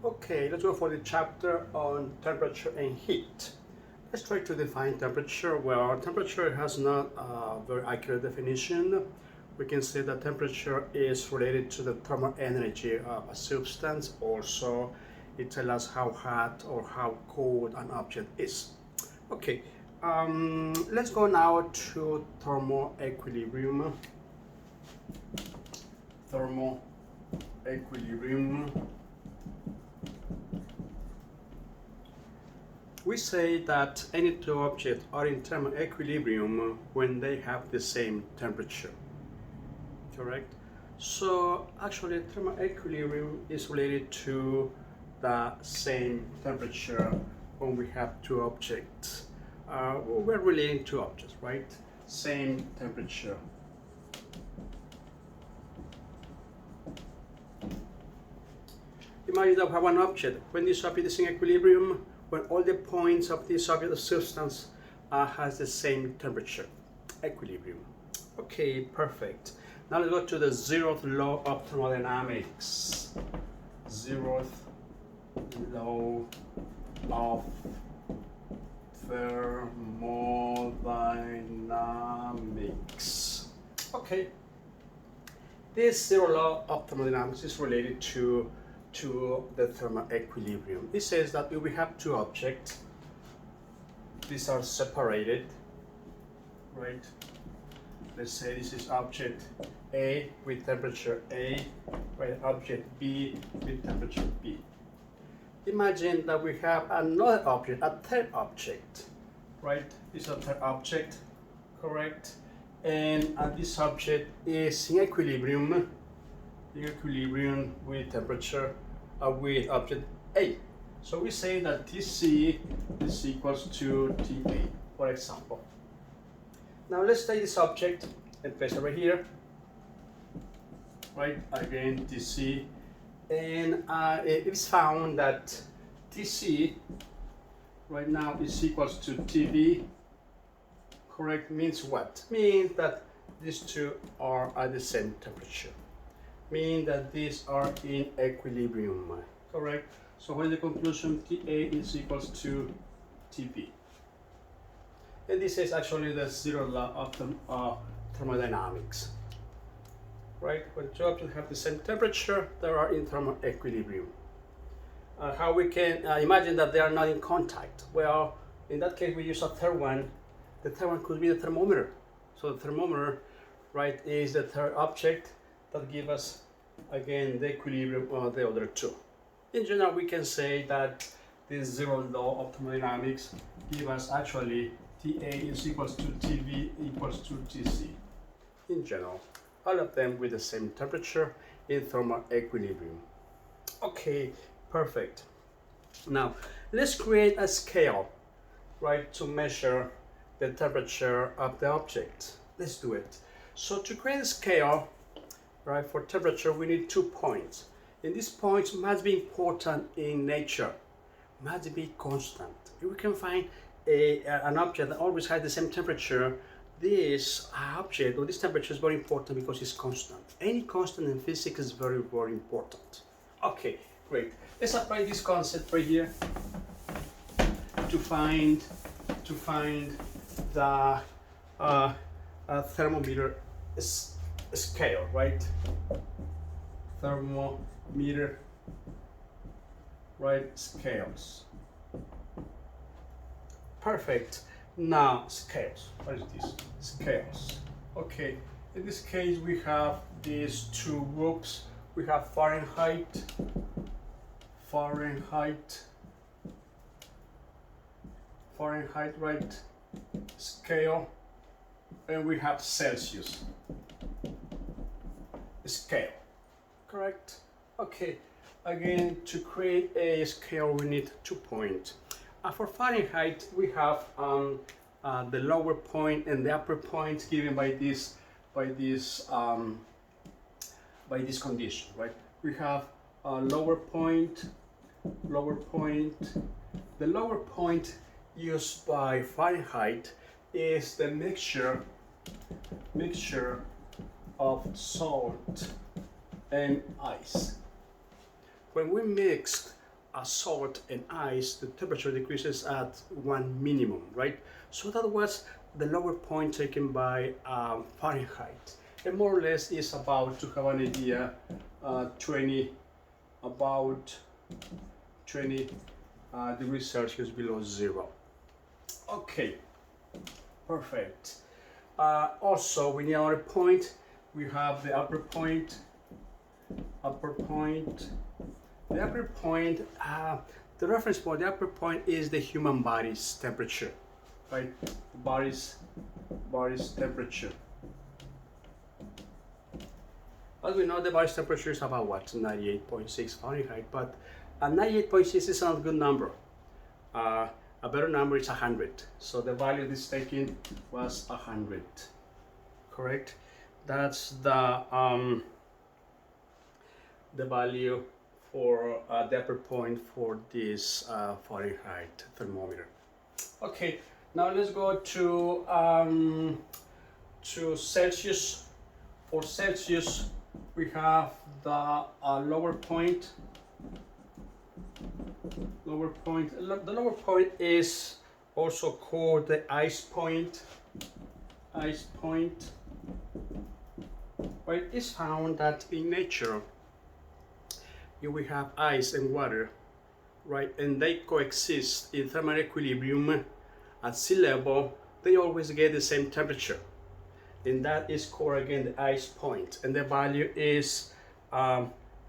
Okay, let's go for the chapter on temperature and heat. Let's try to define temperature. Well, temperature has not a very accurate definition. We can say that temperature is related to the thermal energy of a substance. Also, it tells us how hot or how cold an object is. Okay, let's go now to thermal equilibrium. Thermal equilibrium. We say that any two objects are in thermal equilibrium when they have the same temperature. Correct? So actually thermal equilibrium is related to the same temperature when we have two objects. We're relating two objects, right? Same temperature. Imagine that we have one object. When this object is in equilibrium, when all the points of this object or substance has the same temperature, equilibrium. Okay, perfect. Now let's go to the zeroth law of thermodynamics. Zeroth law of thermodynamics. Okay, this zero law of thermodynamics is related to the thermal equilibrium. It says that if we have two objects, these are separated, right? Let's say this is object A with temperature A, right? Object B with temperature B. Imagine that we have another object, a third object, right? This is a third object, correct? And this object is in equilibrium with temperature with object A. So we say that Tc is equals to Ta, for example. Now let's take this object and place it right here, right? Again, Tc, and it's found that Tc right now is equals to Tb. Correct? Means what? Means that these two are at the same temperature. Mean that these are in equilibrium, correct? So when the conclusion Ta is equals to Tb. And this is actually the zero law of thermodynamics, right? When two objects have the same temperature, they are in thermal equilibrium. How we can imagine that they are not in contact? Well, in that case, we use a third one. The third one could be the thermometer. So the thermometer, right, is the third object that give us again the equilibrium of the other two. In general, we can say that this zero law of thermodynamics give us actually Ta is equals to Tb equals to Tc. In general, all of them with the same temperature in thermal equilibrium. Okay, perfect. Now let's create a scale, right, to measure the temperature of the object. Let's do it. So to create a scale, right, for temperature, we need 2 points. And these points must be important in nature, must be constant. If we can find an object that always has the same temperature, this object or this temperature is very important because it's constant. Any constant in physics is very, very important. Okay, great. Let's apply this concept right here to find the thermometer scale, right? Thermometer, right? Scales. Perfect. Now scales. What is this? Scales. Okay. In this case, we have these two groups. We have Fahrenheit, right? Scale, and we have Celsius scale. Correct? Okay. Again, to create a scale, we need 2 points. For Fahrenheit, we have the lower point and the upper point given by this condition, right? We have a lower point. The lower point used by Fahrenheit is the mixture of salt and ice. When we mix salt and ice, the temperature decreases at one minimum, right? So that was the lower point taken by Fahrenheit. And more or less is about, to have an idea, about 20 degrees Celsius below zero. Okay, perfect. Also, we need another point. We have the upper point. The upper point, the reference point, the upper point is the human body's temperature, right? Body's temperature. As we know, the body's temperature is about what, 98.6 Fahrenheit, but 98.6 is not a good number. A better number is 100. So the value this taken was 100, correct? That's the value for the upper point for this Fahrenheit thermometer. Okay, now let's go to Celsius. For Celsius, we have the lower point. The lower point is also called the ice point. Ice point. Right, it's found that in nature, we have ice and water, right, and they coexist in thermal equilibrium at sea level. They always get the same temperature, and that is called again the ice point, and the value is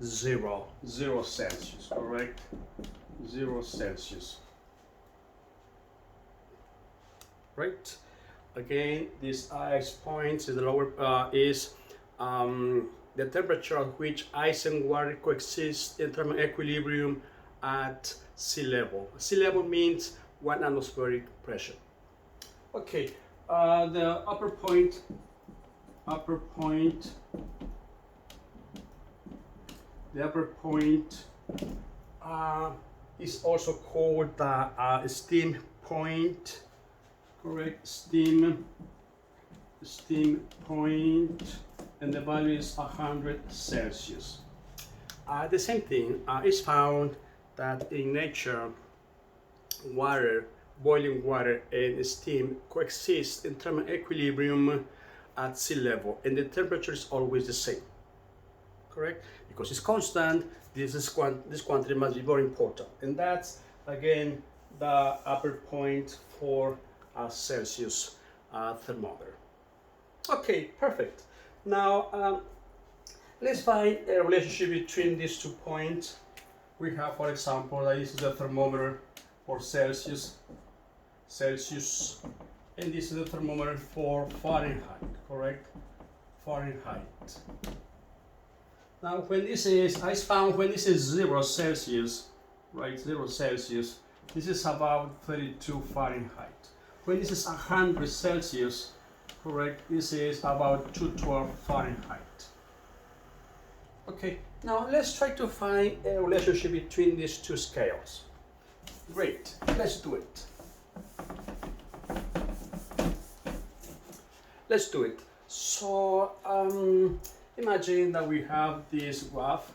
0 Celsius, correct? 0 Celsius, right? Again, this ice point is the lower the temperature at which ice and water coexist in thermal equilibrium at sea level. Sea level means 1 atmospheric pressure. Okay, the upper point is also called the steam point, correct? Steam point, and the value is 100 Celsius. The same thing is found that in nature, water, boiling water and steam coexist in thermal equilibrium at sea level, and the temperature is always the same, correct? Because it's constant, this quantity must be very important, and that's again the upper point for a Celsius thermometer. Okay, perfect. Now, let's find a relationship between these 2 points. We have, for example, this is the thermometer for Celsius, and this is the thermometer for Fahrenheit, correct? Fahrenheit. Now, when this is, I found when this is 0 Celsius, right, 0 Celsius, this is about 32 Fahrenheit. When this is 100 Celsius, correct, this is about 212 Fahrenheit. Okay, now let's try to find a relationship between these two scales. Great, let's do it. Let's do it. So, imagine that we have this graph.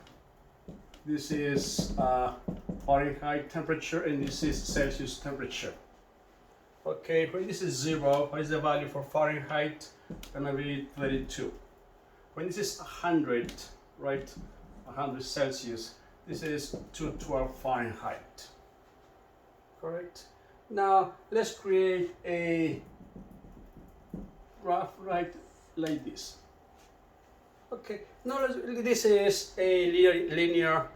This is Fahrenheit temperature and this is Celsius temperature. Okay, when this is 0, what is the value for Fahrenheit? Gonna be 32. When this is 100, right, 100 Celsius, this is 212 Fahrenheit. Correct? Now, let's create a graph right like this. Okay, now this is a linear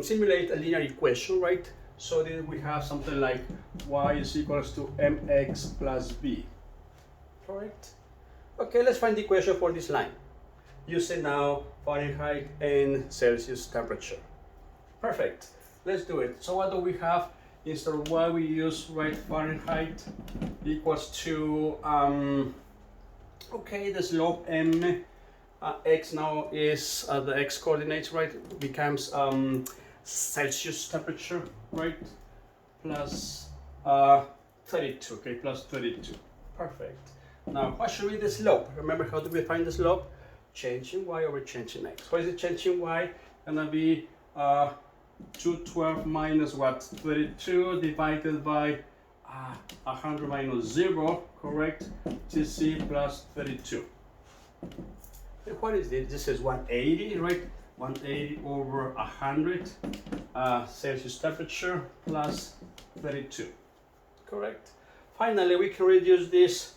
simulate a linear equation, right? So then we have something like y is equals to mx plus b, correct? Okay, let's find the equation for this line using now Fahrenheit and Celsius temperature. Perfect, let's do it. So what do we have? Instead of y, we use, right, Fahrenheit equals to okay, the slope m, x now is the x coordinates, right, becomes Celsius temperature, right, plus 32, okay, plus 32. Perfect. Now, what should be the slope? Remember, how do we find the slope? Change in y over change in x. What is the change in y? Gonna be 212 minus what? 32 divided by 100 minus 0, correct? Tc plus 32. And what is this? This is 180, right? 180 over 100 Celsius temperature plus 32, correct? Finally, we can reduce this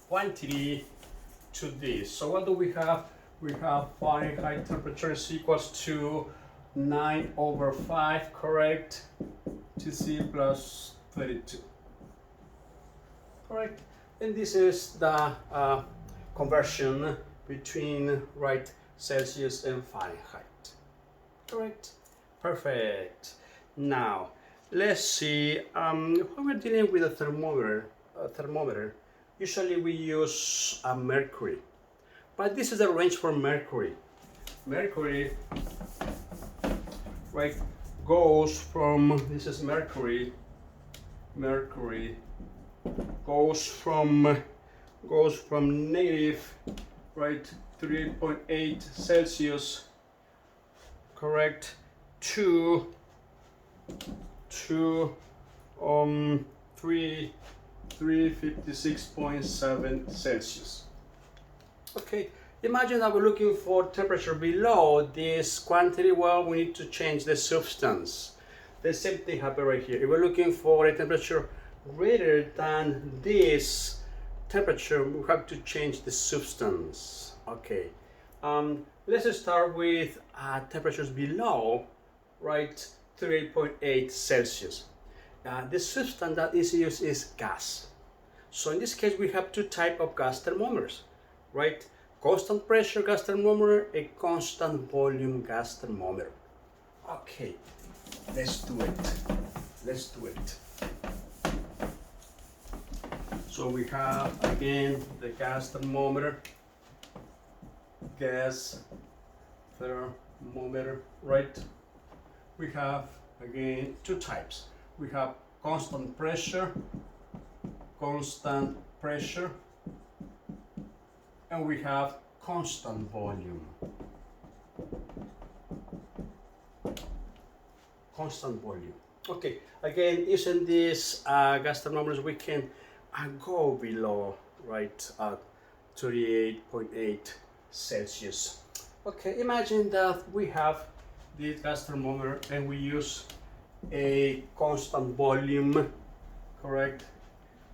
quantity to this. So what do we have? We have Fahrenheit temperature is equals to 9 over 5, correct? Tc plus 32, correct? And this is the conversion between, right, Celsius and Fahrenheit, correct? Perfect. Now let's see, when we're dealing with a thermometer, usually we use mercury, but this is a range for mercury. Mercury, right, goes from, this is mercury goes from negative, right, 3.8 Celsius, correct, to 356.7 Celsius. Okay, imagine that we're looking for temperature below this quantity. Well, we need to change the substance. The same thing happened right here. If we're looking for a temperature greater than this temperature, we have to change the substance. Okay, let's start with temperatures below, right, 3.8 Celsius. The substance that is used is gas. So in this case, we have two types of gas thermometers, right? Constant pressure gas thermometer, a constant volume gas thermometer. Okay, let's do it. So we have again the gas thermometer, right? We have again two types. We have constant pressure, and we have constant volume. Okay, again, using these gas thermometers, we can go below, right, 38.8 Celsius. Okay, imagine that we have this gas thermometer and we use a constant volume, correct?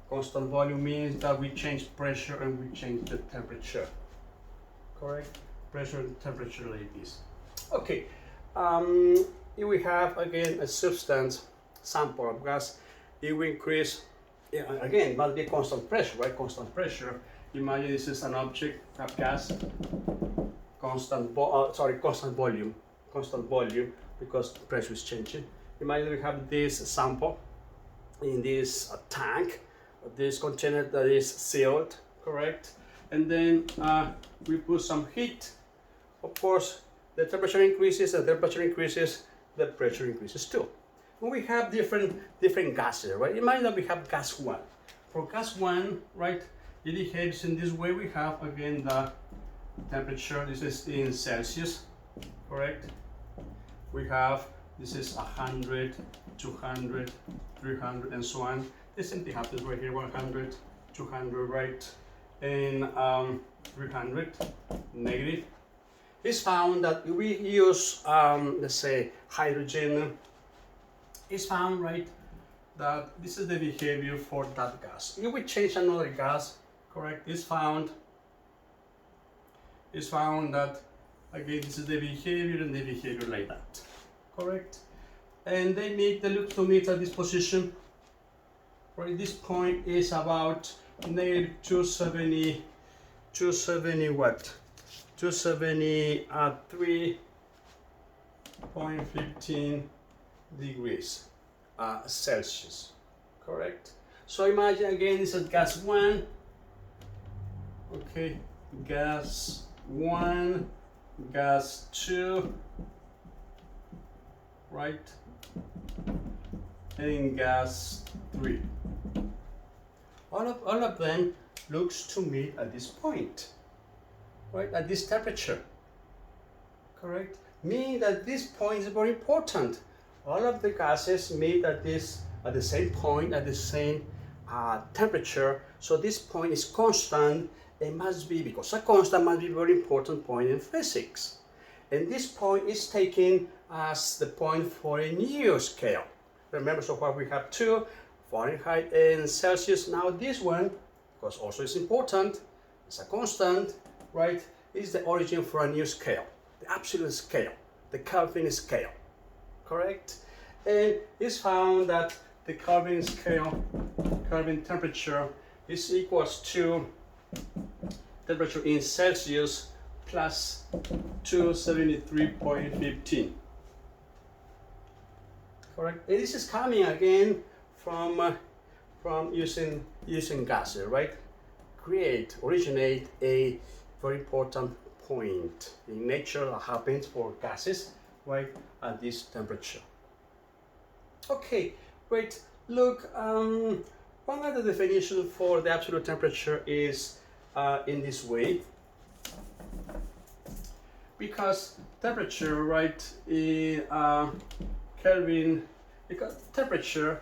Constant volume means that we change pressure and we change the temperature, correct? Pressure and temperature like this. Okay, if we have again a substance sample of gas, it will increase, again, must be constant pressure, right? Constant pressure. Imagine this is an object of gas, constant volume, because pressure is changing. Imagine we have this sample in this tank, this container that is sealed, correct? And then we put some heat. Of course, the temperature increases, the pressure increases too. And we have different gases, right? Imagine that we have gas 1. For gas 1, right, it behaves in this way. We have again the temperature, this is in Celsius, correct? We have, this is 100, 200, 300, and so on. The same thing happens right here, 100, 200, right, and 300, negative. It's found that if we use, let's say, hydrogen, it's found, right, that this is the behavior for that gas. If we change another gas, correct, it's found that, again, this is the behavior and the behavior like that, correct? And they look to meet at this position, right? This point is about negative 273.15 degrees Celsius, correct? So imagine again, this is gas 1, okay, gas 1, gas 2, right, and gas 3. All of them looks to meet at this point, right, at this temperature, correct? Meaning that this point is very important. All of the gases meet at the same point, at the same temperature. So this point is constant. It must be, because a constant must be a very important point in physics. And this point is taken as the point for a new scale. Remember, so far we have two, Fahrenheit and Celsius. Now this one, because also it's important, it's a constant, right, is the origin for a new scale, the absolute scale, the Kelvin scale, correct? And it's found that the Kelvin scale, Kelvin temperature, is equals to temperature in Celsius plus 273.15. Correct. And this is coming again from using gases, right? Originate a very important point in nature that happens for gases, right, at this temperature. Okay, great. Look, one of the definitions for the absolute temperature is in this way, because temperature, right, in Kelvin, because temperature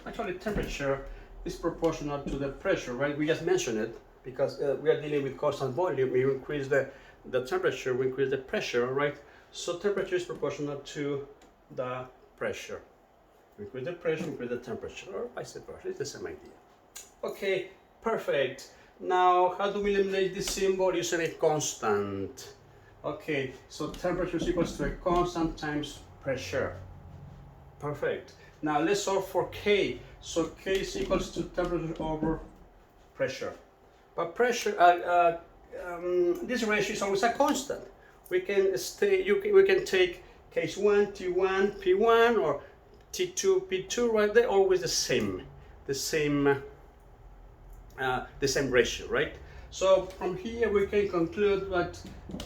is proportional to the pressure, right? We just mentioned it, because we are dealing with constant volume. We increase the temperature, we increase the pressure, right? So temperature is proportional to the pressure. We increase the pressure, increase the temperature, or vice versa. It's the same idea. Okay, perfect. Now, how do we eliminate this symbol? Using a constant. Okay, so temperature is equals to a constant times pressure. Perfect. Now let's solve for K. So K is equals to temperature over pressure. But pressure, this ratio is always a constant. We can we can take case 1, T1, P1, or T2, P2, right? They're always the same ratio, right? So from here we can conclude that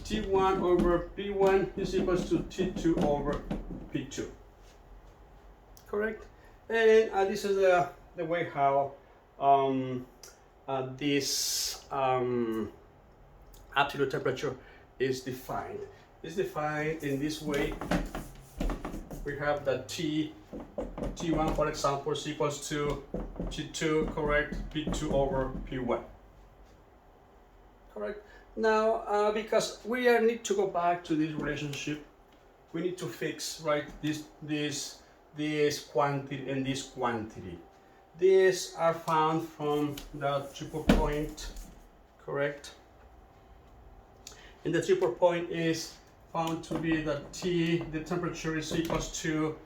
T1 over P1 is equals to T2 over P2. Correct? And this is the way how this absolute temperature is defined. It's defined in this way. We have that T1, for example, is equals to T2, correct, P2 over P1. Correct? Now, because we need to go back to this relationship, we need to fix, right, this quantity and this quantity. These are found from the triple point, correct? And the triple point is found to be that the temperature is equals to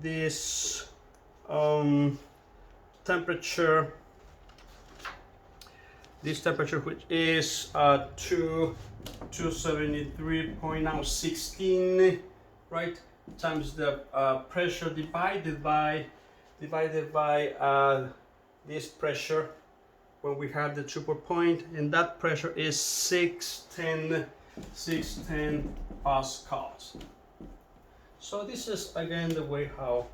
this temperature, which is 273.16, right, times the pressure divided by this pressure when we have the triple point, and that pressure is 610 pascals. So this is again the way how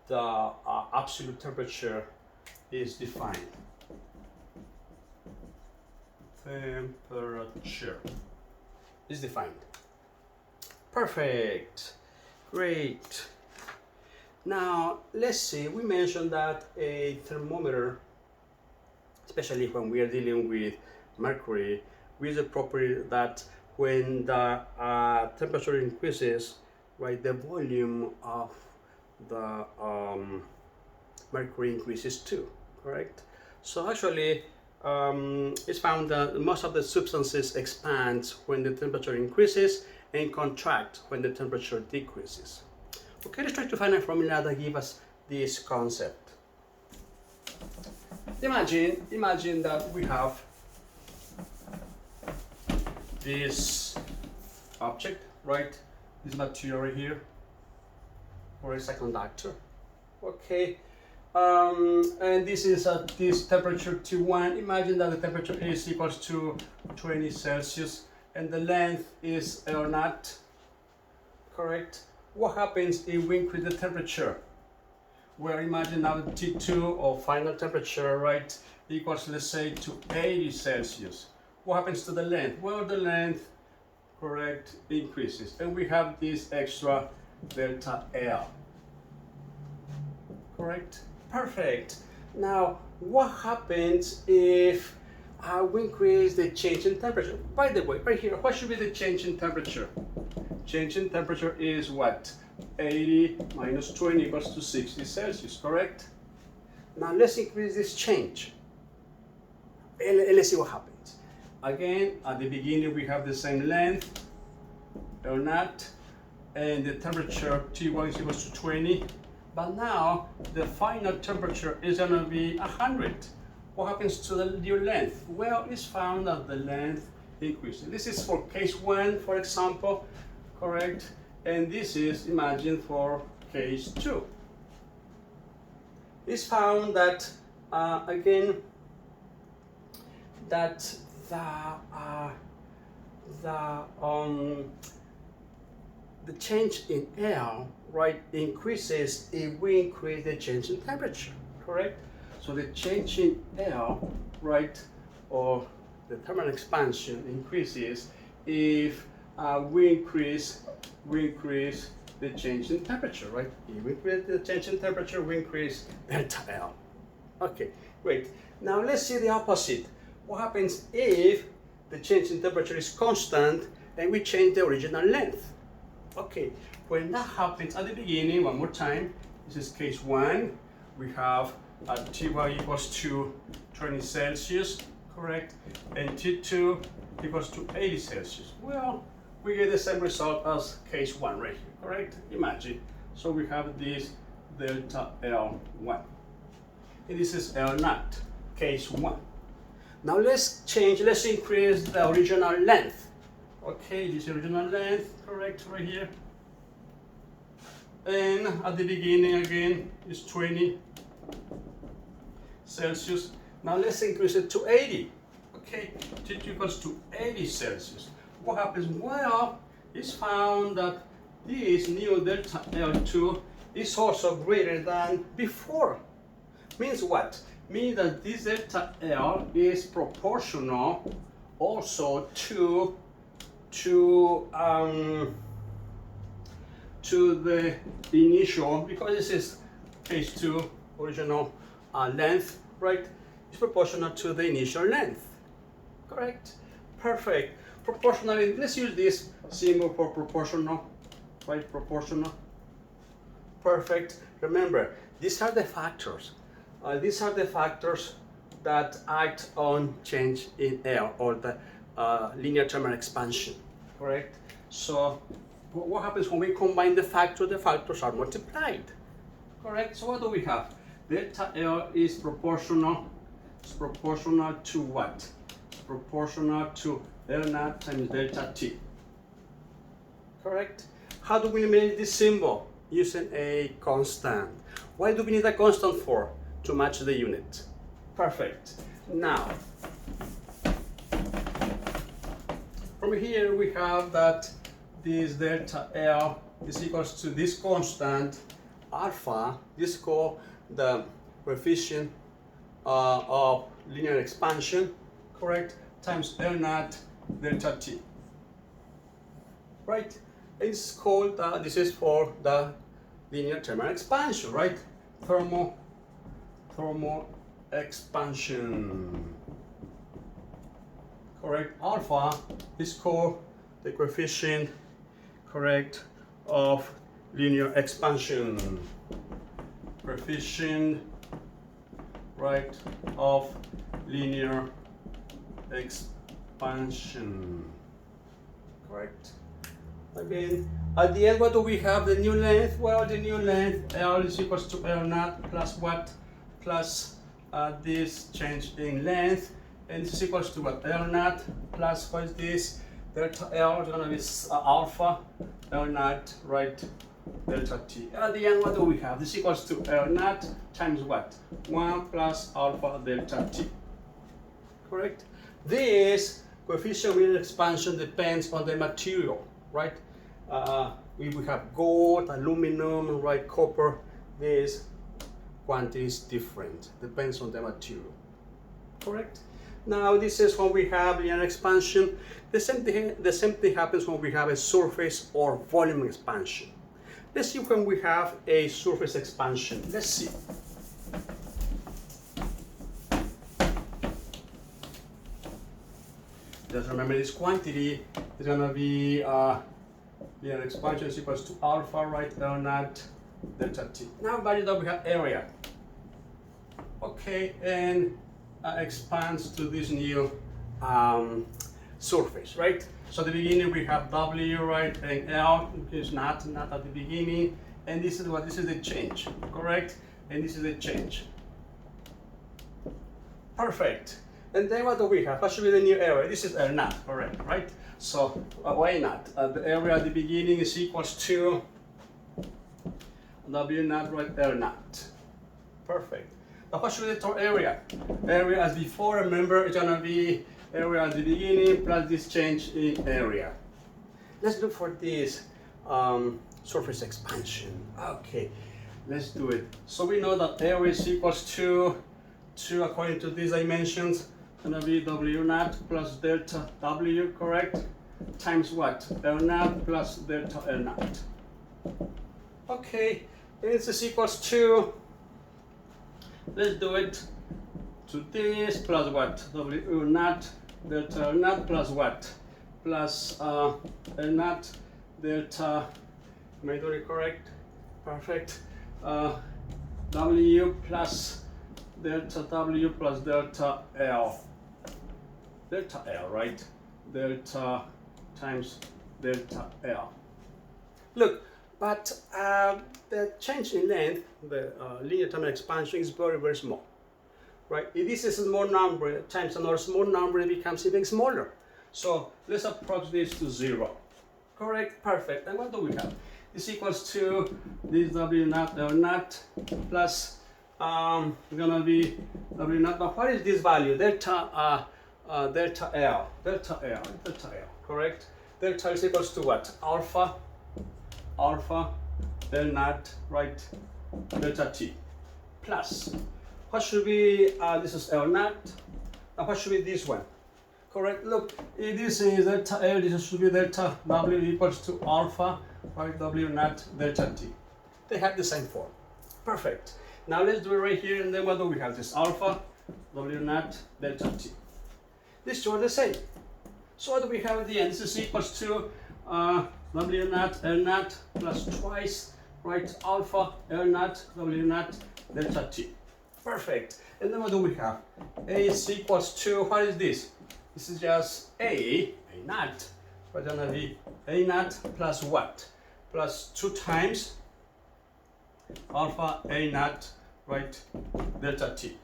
the absolute temperature is defined. Temperature is defined. Perfect. Great. Now let's see, we mentioned that a thermometer, especially when we are dealing with mercury, with the property that when the temperature increases, right, the volume of the mercury increases too, correct? So actually it's found that most of the substances expand when the temperature increases and contract when the temperature decreases. Okay, let's try to find a formula that gives us this concept. Imagine that we have this object, right? This material right here, or is a conductor. Okay, and this is at this temperature T1. Imagine that the temperature is equals to 20 Celsius and the length is L naught, correct? What happens if we increase the temperature? Well, imagine now T2, or final temperature, right, equals, let's say, to 80 Celsius. what happens to the length? Well, the length, correct, increases. And we have this extra delta L. Correct? Perfect. Now, what happens if we increase the change in temperature? By the way, right here, what should be the change in temperature? Change in temperature is what? 80 minus 20 equals to 60 Celsius, correct? Now let's increase this change. And let's see what happens. Again, at the beginning we have the same length, or not, and the temperature T1 is equals to 20. But now the final temperature is going to be 100. What happens to the new length? Well, it's found that the length increases. This is for case 1, for example, correct? And this is, imagine, for case 2. It's found that, again, that the change in L, right, increases if we increase the change in temperature, correct? So the change in L, right, or the thermal expansion increases if we increase the change in temperature, right? If we increase the change in temperature, we increase delta L. Okay, great. Now let's see the opposite. What happens if the change in temperature is constant and we change the original length? Okay, when that happens at the beginning, one more time, this is case 1. We have T1 equals to 20 Celsius, correct? And T2 equals to 80 Celsius. Well, we get the same result as case 1 right here, correct? Imagine. So we have this delta L1. And this is L0, case 1. Now let's increase the original length. Okay, this original length, correct, right here. And at the beginning again is 20 Celsius. Now let's increase it to 80. Okay, T2 equals to 80 Celsius. What happens? Well, it's found that this new delta L2 is also greater than before. Means what? Means that this delta L is proportional also to the initial, because this is case 2 original length, right? It's proportional to the initial length, correct? Perfect. Proportionally, let's use this symbol for proportional, right? Proportional. Perfect. Remember, these are the factors. These are the factors that act on change in L, or the linear thermal expansion, correct? So what happens when we combine the factors are multiplied, correct? So what do we have? Delta L is proportional. It's proportional to what? It's proportional to L0 times delta T, correct? How do we make this symbol? Using a constant. Why do we need a constant for? To match the unit. Perfect. Now, from here we have that this delta L is equals to this constant alpha. This is called the coefficient of linear expansion, correct, times L0 delta T, right? It's called, this is for the linear thermal expansion, right? Thermal expansion, correct? Alpha is called the coefficient, correct, of linear expansion. Coefficient, right, of linear expansion, correct? Again, at the end, what do we have? The new length. Well, the new length L is equals to L0 plus what? Plus this change in length, and this is equals to what? L0 plus what is this? Delta L is going to be alpha L0, right? Delta T. At the end, what do we have? This equals to L0 times what? 1 plus alpha delta T. Correct? This coefficient of linear expansion depends on the material, right? We have gold, aluminum, right, copper. This quantity is different, depends on the material. Correct? Now this is when we have linear expansion. The same thing happens when we have a surface or volume expansion. Let's see when we have a surface expansion. Let's see. Just remember this quantity is going to be linear expansion is equals to alpha, right, L naught delta t. Now value that we have area. Okay, and expands to this new surface, right? So at the beginning we have W, right, and L is not at the beginning, and this is the change, correct? And this is the change. Perfect. And then what do we have? What should be the new area? This is L naught, correct, right? So why not? The area at the beginning is equals to W naught, right, L naught. Perfect. Now what should be the area? Area as before, remember, it's gonna be area at the beginning plus this change in area. Let's look for this surface expansion. Okay, let's do it. So we know that area is equals to according to these dimensions, gonna be W naught plus delta W, correct? Times what? L naught plus delta L naught. Okay, this is equals to, let's do it, to this plus what? W naught delta L naught plus what? Plus L naught delta, am I doing it correct? Perfect. W plus delta W plus delta L. Delta L, right? Delta times delta L. Look, but the change in length, the linear time expansion is very, very small, right? If this is a small number times another small number, it becomes even smaller. So let's approach this to 0. Correct? Perfect. And what do we have? This equals to this W naught L naught plus gonna be W naught. But what is this value? Delta delta L. Delta L. Delta L. Correct? Delta is equals to what? Alpha L naught, right? Delta T plus. What should be? This is L naught. Now what should be this one? Correct. Look, if this is delta L, this should be delta W equals to alpha, right? W naught delta T. They have the same form. Perfect. Now let's do it right here, and then what do we have? This alpha W naught delta T. These two are the same. So what do we have at the end? This is equals to W naught L naught plus twice, right? Alpha L naught W naught delta T. Perfect. And then what do we have? A is equals to, what is this? This is just A naught. What's gonna be A naught plus what? Plus 2 times alpha A naught, right? Delta T.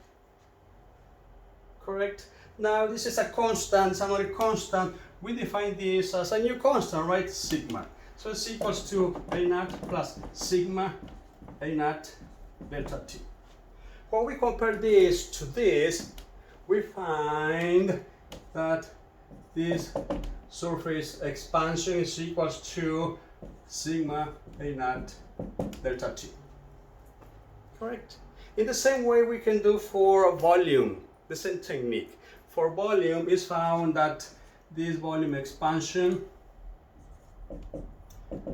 Correct? Now this is a constant, it's another constant. We define this as a new constant, right? Sigma. So it's equals to A naught plus sigma A naught delta T. When we compare this to this, we find that this surface expansion is equals to sigma A naught delta T. Correct? In the same way we can do for volume, the same technique. For volume, it's found that this volume expansion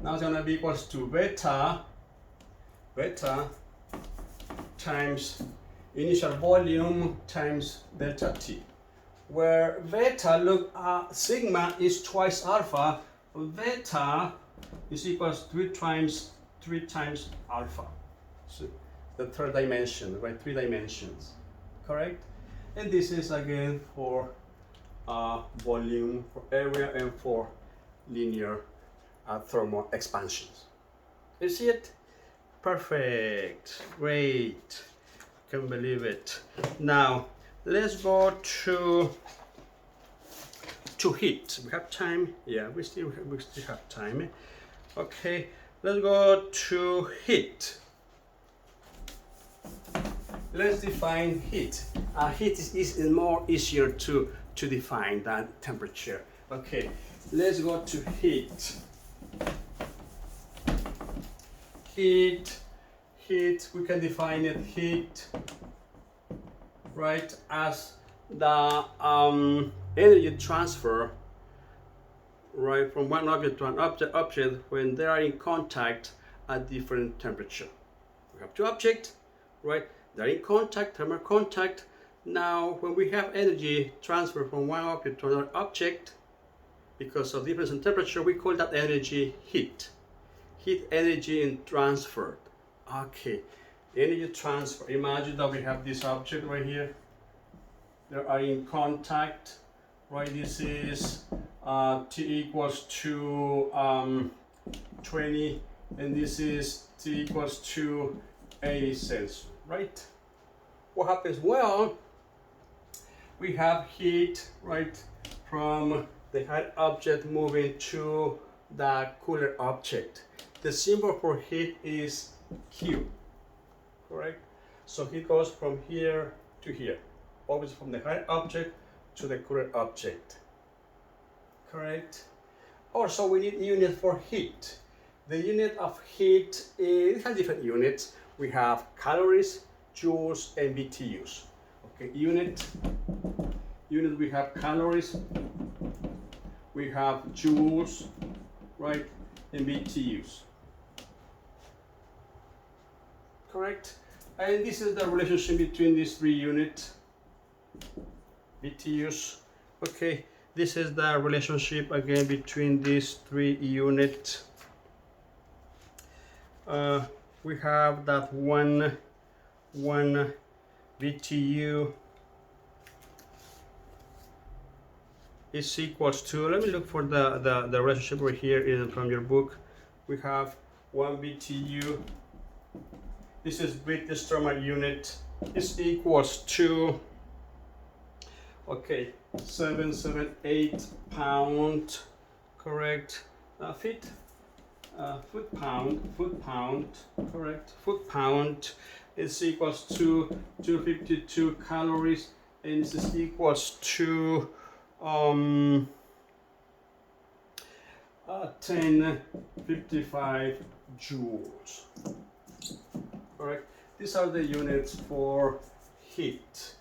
now is going to be equals to beta times initial volume times delta T. Where beta, look, sigma is twice alpha, beta is equals 3 times alpha. So the third dimension, right? 3 dimensions, correct? And this is again for volume, for area, and for linear thermal expansions. You see it? Perfect. Great. Can't believe it. Now let's go to heat. We have time. Yeah, we still have time. Okay. Let's go to heat. Let's define heat. Heat is more easier to define than temperature. Okay, let's go to heat. Heat, we can define it, heat, right, as the energy transfer, right, from one object to an object when they are in contact at different temperature. We have two objects, right? They're in contact, thermal contact. Now, when we have energy transfer from one object to another object, because of difference in temperature, we call that energy heat. Heat energy in transfer. Okay, energy transfer. Imagine that we have this object right here. They are in contact, right? This is T equals to 20, and this is T equals to 80 Celsius, right? What happens? Well, we have heat, right, from the hot object moving to the cooler object. The symbol for heat is Q, correct? So heat goes from here to here, always from the hot object to the cooler object, correct? Also, we need unit for heat. The unit of heat is, it has different units. We have calories, joules, and BTUs. Okay, unit, we have calories, we have joules, right, and BTUs. Correct? And this is the relationship between these three units, BTUs. Okay, this is the relationship again between these three units. We have that one BTU is equals to, let me look for the relationship right here in from your book. We have 1 BTU, this is British thermal unit, is equals to, okay, 778 pound, correct, feet, foot pound, correct, foot pound is equals to 252 calories, and this is equals to 1055 joules. Correct. These are the units for heat.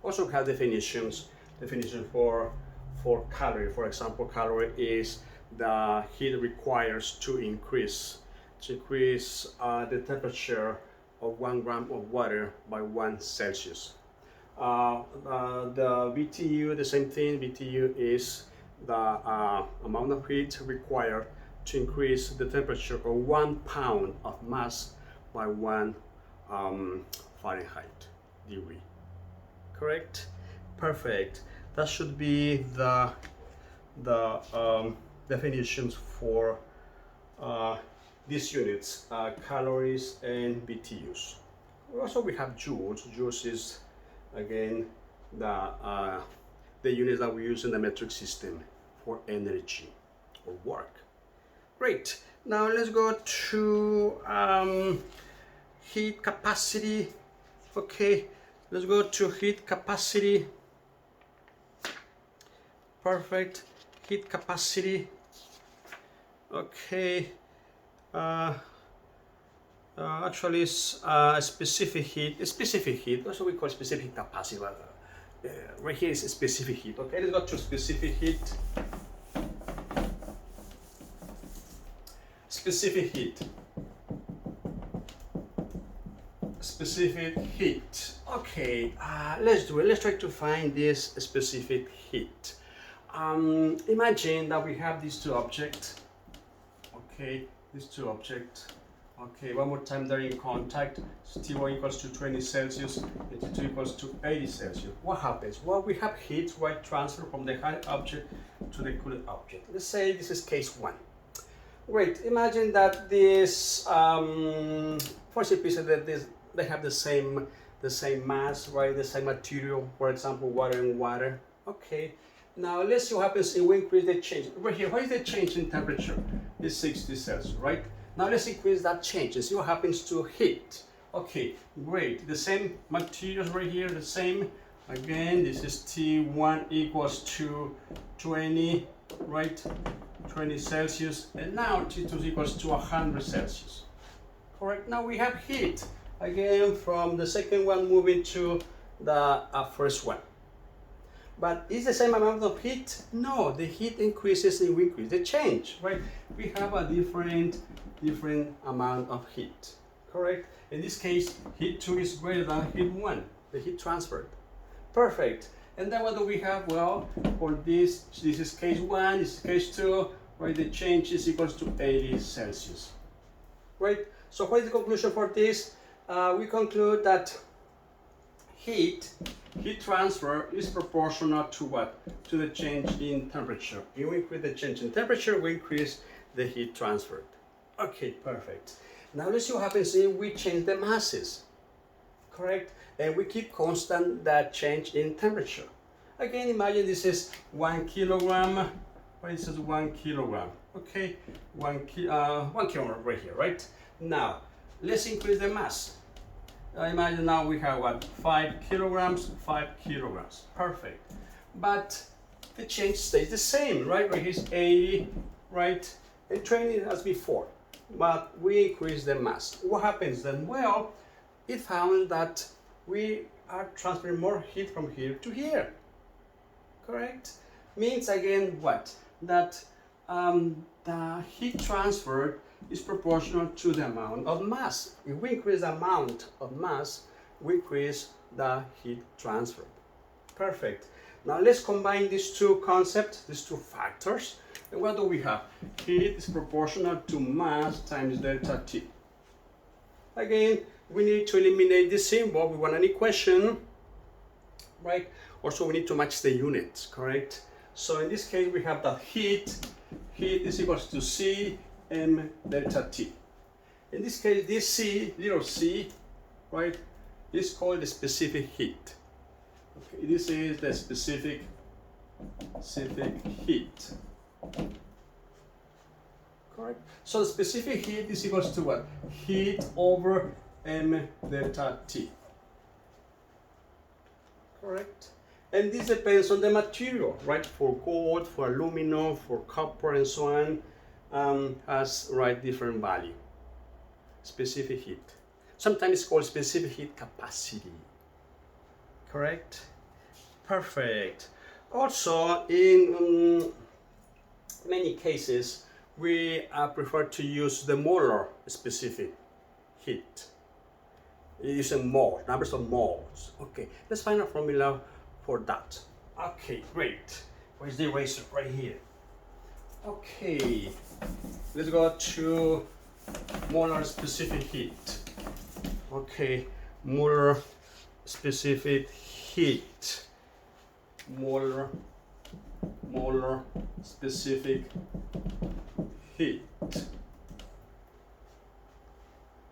Also have definitions. Definition for calorie. For example, calorie is the heat requires to increase the temperature of 1 gram of water by 1 Celsius. The BTU, the same thing. BTU is the amount of heat required to increase the temperature of 1 pound of mass by 1 Fahrenheit degree. Correct? Perfect. That should be the definitions for these units, calories and BTUs. Also, we have joules. Joules is again the units that we use in the metric system for energy or work. Great. Now let's go to heat capacity. Okay, let's go to heat capacity. Perfect. Heat capacity. Okay. Actually, it's a specific heat. That's what we call specific capacity. Right here is a specific heat. Okay, let's go to specific heat. Specific heat. Specific heat. Okay, let's do it. Let's try to find this specific heat. Imagine that we have these two objects. Okay, these two objects. Okay, one more time, they're in contact. So T1 equals to 20 Celsius and T2 equals to 80 Celsius. What happens? Well, we have heat, right, transfer from the hot object to the cool object. Let's say this is case 1. Great. Imagine that this for simplicity that they have the same mass, right? The same material. For example, water and water. Okay. Now let's see what happens if we increase the change. Right here, what is the change in temperature? It's 60 Celsius, right? Now let's increase that change and see what happens to heat. Okay, great. The same materials right here, the same. Again, this is T1 equals to 20, right? 20 Celsius, and now T2 equals to 100 Celsius. Correct. Now we have heat again from the second one moving to the first one. But is the same amount of heat? No, the heat increases and we increase the change, right? We have a different amount of heat, correct? In this case, heat 2 is greater than heat 1, the heat transferred. Perfect. And then what do we have? Well, for this is case 1, this is case 2, right? The change is equals to 80 Celsius, right? So what is the conclusion for this? We conclude that heat transfer is proportional to what? To the change in temperature. If we increase the change in temperature, we increase the heat transferred. Okay, perfect. Now let's see what happens if we change the masses, correct? And we keep constant that change in temperature. Again, imagine this is 1 kilogram. Well, this is 1 kilogram. Okay, 1 kilogram right here, right? Now, let's increase the mass. Imagine now we have what? 5 kilograms, 5 kilograms. Perfect. But the change stays the same, right? Right here is 80, right? And 20 as before. But we increase the mass. What happens then? Well, it found that we are transferring more heat from here to here. Correct? Means again what? That the heat transferred is proportional to the amount of mass. If we increase the amount of mass, we increase the heat transfer. Perfect. Now let's combine these two concepts, these two factors. And what do we have? Heat is proportional to mass times delta T. Again, we need to eliminate this symbol. We want an equation, right? Also, we need to match the units, correct? So in this case, we have that heat is equals to C m delta T. In this case, this C, little c, right, is called the specific heat. Okay, this is the specific heat. Correct? So the specific heat is equals to what? Heat over m delta T. Correct? And this depends on the material, right? For gold, for aluminum, for copper, and so on, has right different value. Specific heat. Sometimes it's called specific heat capacity. Correct? Perfect. Also, in many cases, we prefer to use the molar specific heat. Using moles, numbers of moles. Okay, let's find a formula for that. Okay, great. Where's the eraser? Right here. Okay, let's go to molar specific heat. Okay, molar specific heat. Molar specific heat.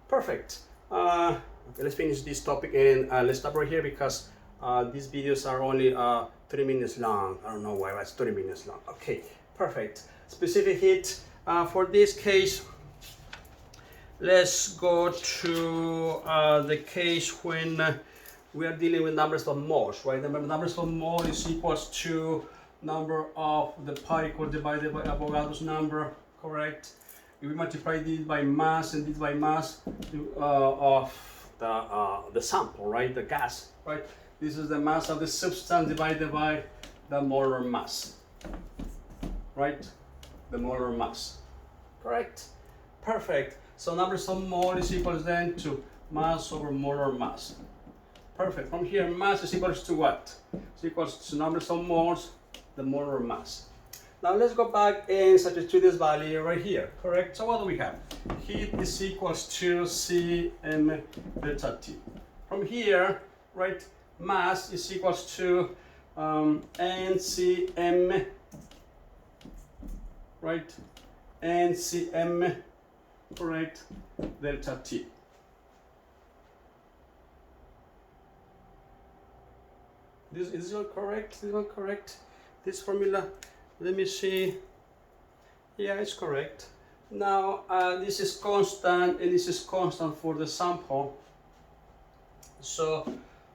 Perfect. Okay, let's finish this topic and let's stop right here because these videos are only 3 minutes long. I don't know why it's 30 minutes long. Okay, perfect. Specific heat. For this case, let's go to the case when we are dealing with numbers of moles, right? The numbers of moles is equals to number of the particle divided by Avogadro's number, correct? If we multiply this by mass and this by mass of the sample, right? The gas, right? This is the mass of the substance divided by the molar mass, right? The molar mass, correct? Perfect. So numbers of mole is equals then to mass over molar mass. Perfect. From here, mass is equals to what? It's equals to numbers of moles, the molar mass. Now let's go back and substitute this value right here, correct? So what do we have? Heat is equals to Cm delta T. From here, right, mass is equals to NCm, right, NCm, correct, delta T. Is this one correct? This one correct? This formula, let me see. Yeah, it's correct. Now, this is constant, and this is constant for the sample. So,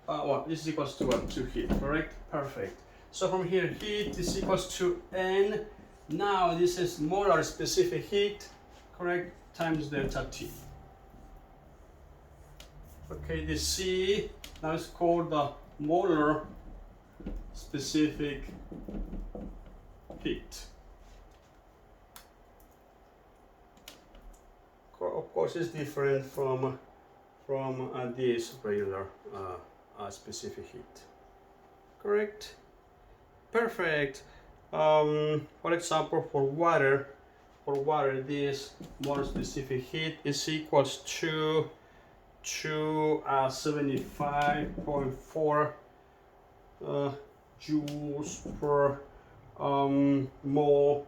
well, this is equals to what? To heat, correct? Perfect. So from here, heat is equals to N. Now, this is molar specific heat, correct? Times delta T. Okay, the C, now it's called the molar specific heat. Of course, it's different from this regular specific heat. Correct? Perfect. For example, for water, this molar specific heat is equals to 75.4 joules per mole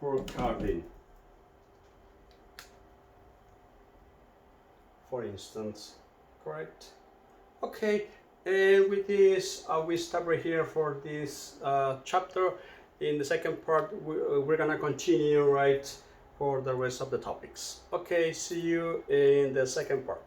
per Kelvin, for instance. Correct? Okay, and with this we stop right here for this chapter. In the second part we're gonna continue right for the rest of the topics. Okay, see you in the second part.